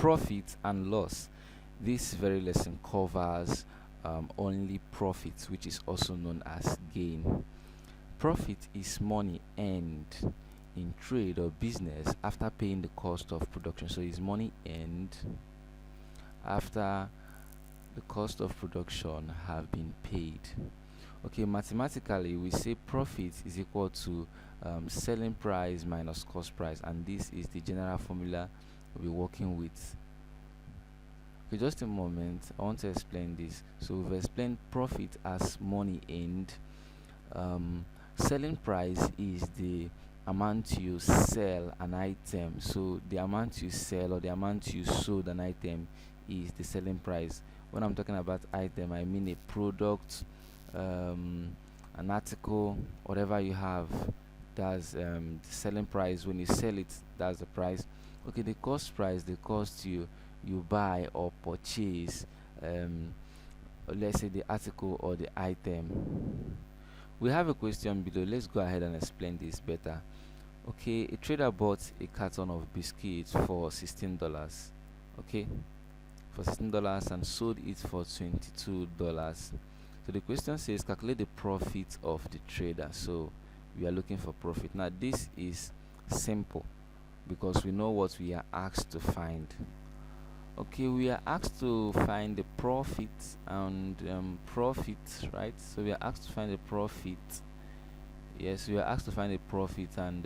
profit and loss. This very lesson covers only profit, which is also known as gain. Profit is money earned in trade or business after paying the cost of production. So it's money earned after the cost of production have been paid. Okay, mathematically we say profit is equal to selling price minus cost price, and this is the general formula we'll be working with. Okay, just a moment, I want to explain this. So we've explained profit as money earned. Selling price is the amount you sell an item. So the amount you sell or the amount you sold an item is the selling price. When I'm talking about item, I mean a product, an article, whatever you have. That's the selling price. When you sell it, that's the price. Okay, the cost price, the cost you buy or purchase, let's say the article or the item. We have a question below. Let's go ahead and explain this better. Okay, a trader bought a carton of biscuits for $16. Okay, for $16 and sold it for $22. So the question says calculate the profit of the trader. So we are looking for profit. Now this is simple because we know what we are asked to find. Okay, we are asked to find the profit and profit, right? So we are asked to find the profit. Yes, we are asked to find the profit, and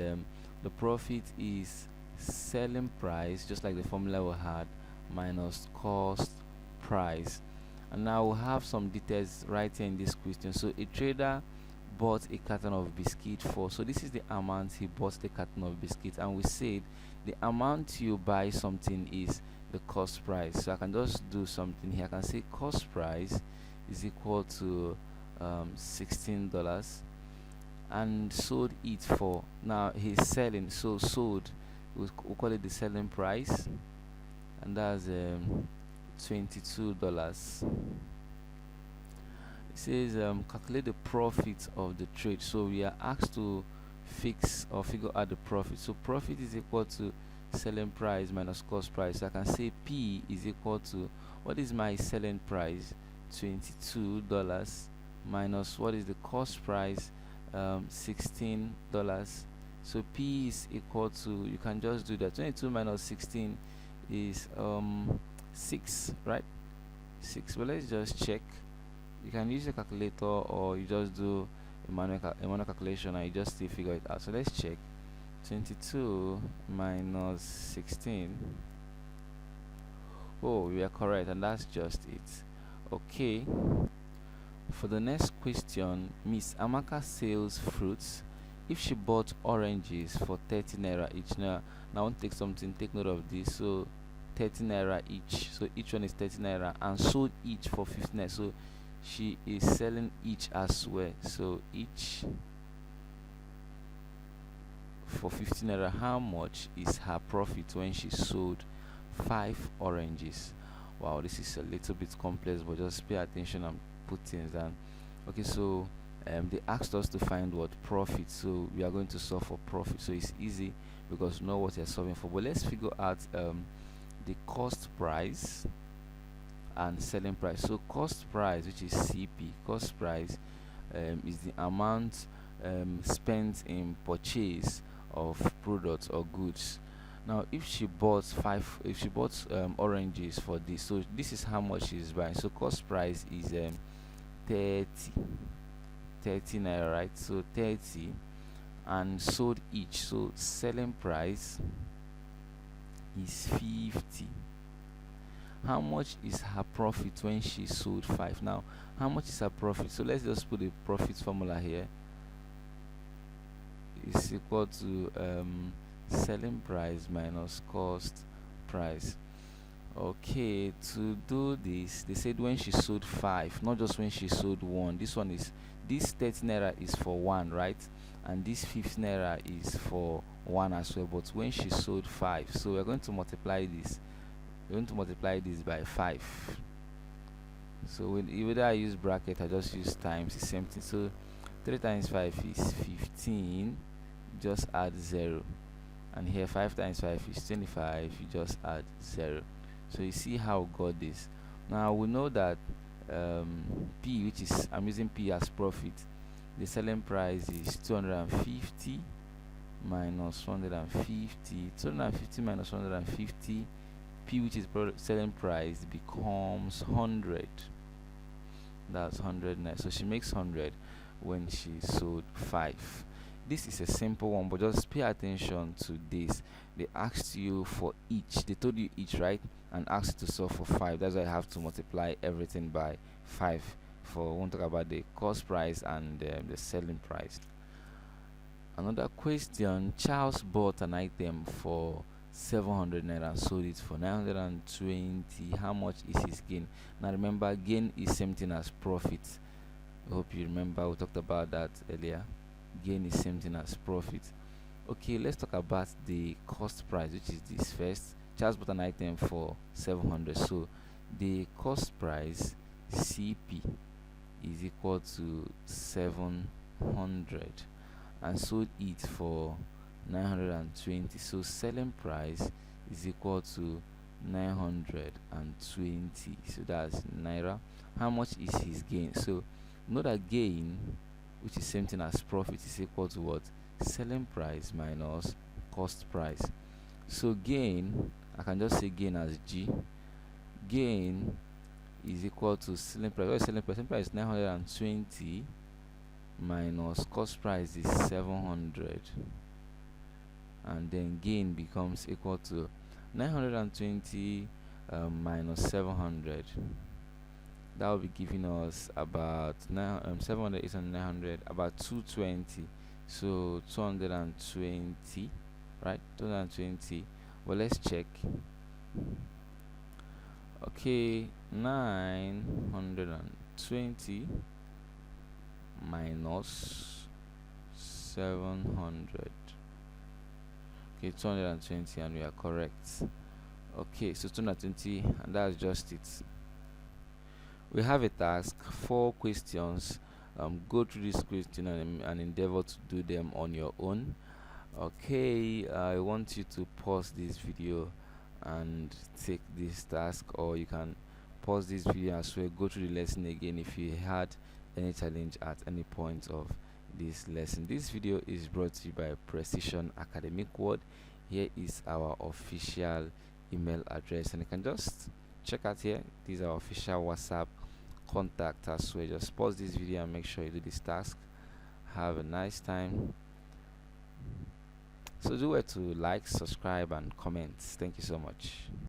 the profit is selling price, just like the formula we had, minus cost price. And now we'll have some details right here in this question. So a trader bought a carton of biscuit for, so this is the amount he bought the carton of biscuit, and we said the amount you buy something is the cost price. So I can just do something here. I can say cost price is equal to $16, and sold it for, now he's selling, so sold, we'll call it the selling price, and that's $22. It says calculate the profit of the trade. So we are asked to fix or figure out the profit. So profit is equal to selling price minus cost price. So I can say P is equal to, what is my selling price? $22 minus what is the cost price? $16. So P is equal to, you can just do that, 22 minus 16 is 6, right? 6. Well, let's just check. You can use a calculator or you just do a manual calculation and you just still figure it out. So let's check. 22 minus 16. Oh, we are correct, and that's just it. Okay, for the next question, Miss Amaka sells fruits. If she bought oranges for 30 naira each, now I want to take something, take note of this. So 30 naira each, so each one is 30 naira, and sold each for 50 naira. So she is selling each as well. So each for 50 naira. How much is her profit when she sold 5 oranges? Wow, this is a little bit complex, but just pay attention and put things down. Okay, so they asked us to find what profit, so we are going to solve for profit. So it's easy because you know what you're solving for. But let's figure out the cost price and selling price. So cost price, which is CP, cost price is the amount spent in purchase of products or goods. Now if she bought oranges for this, so this is how much she's buying. So cost price is 30 naira, right? So 30, and sold each, so selling price is 50. How much is her profit when she sold 5? Now how much is her profit? So let's just put the profit formula here. Is equal to selling price minus cost price. Okay, to do this, they said when she sold 5, not just when she sold 1. This 30 naira is for 1, right? And this 50 naira is for 1 as well, but when she sold 5, so we're going to multiply this. We're going to multiply this by 5. So whether I use bracket, I just use times, the same thing. So 3 times 5 is 15, just add 0. And here 5 times 5 is 25, you just add 0. So you see how we got this. Now we know that P, which is, I'm using P as profit, the selling price is 250 minus 150. 250 minus 150, P, which is selling price, becomes 100. That's 100 naira. So she makes 100 when she sold 5. This is a simple one, but just pay attention to this. They asked you for each, they told you each, right? And asked you to solve for 5. That's why I have to multiply everything by 5. For we won't talk about the cost price and the selling price. Another question: Charles bought an item for 700 naira and sold it for 920. How much is his gain? Now remember, gain is same thing as profit. I hope you remember, we talked about that earlier. Gain is same thing as profit. Okay, let's talk about the cost price, which is this first. Charles bought an item for 700, so the cost price, CP, is equal to 700, and sold it for 920. So selling price is equal to 920. So that's naira. How much is his gain? So know that gain, which is same thing as profit, is equal to what? Selling price minus cost price. So gain, I can just say gain as G. Gain is equal to selling price. What is selling price? Selling price is 920 minus cost price is 700, and then gain becomes equal to 920 minus 700. That will be giving us about 700, 800, 900, about 220. So 220, right? 220. Well, let's check. Okay, 920 minus 700. Okay, 220, and we are correct. Okay, so 220, and that's just it. We have a task, 4 questions. Go through this question and endeavor to do them on your own. Okay, I want you to pause this video and take this task, or you can pause this video as well, go through the lesson again if you had any challenge at any point of this lesson. This video is brought to you by Precision Academic World. Here is our official email address, and you can just check out here. This is our official WhatsApp contact as well. Just pause this video and make sure you do this task. Have a nice time. So do it to like, subscribe, and comment. Thank you so much.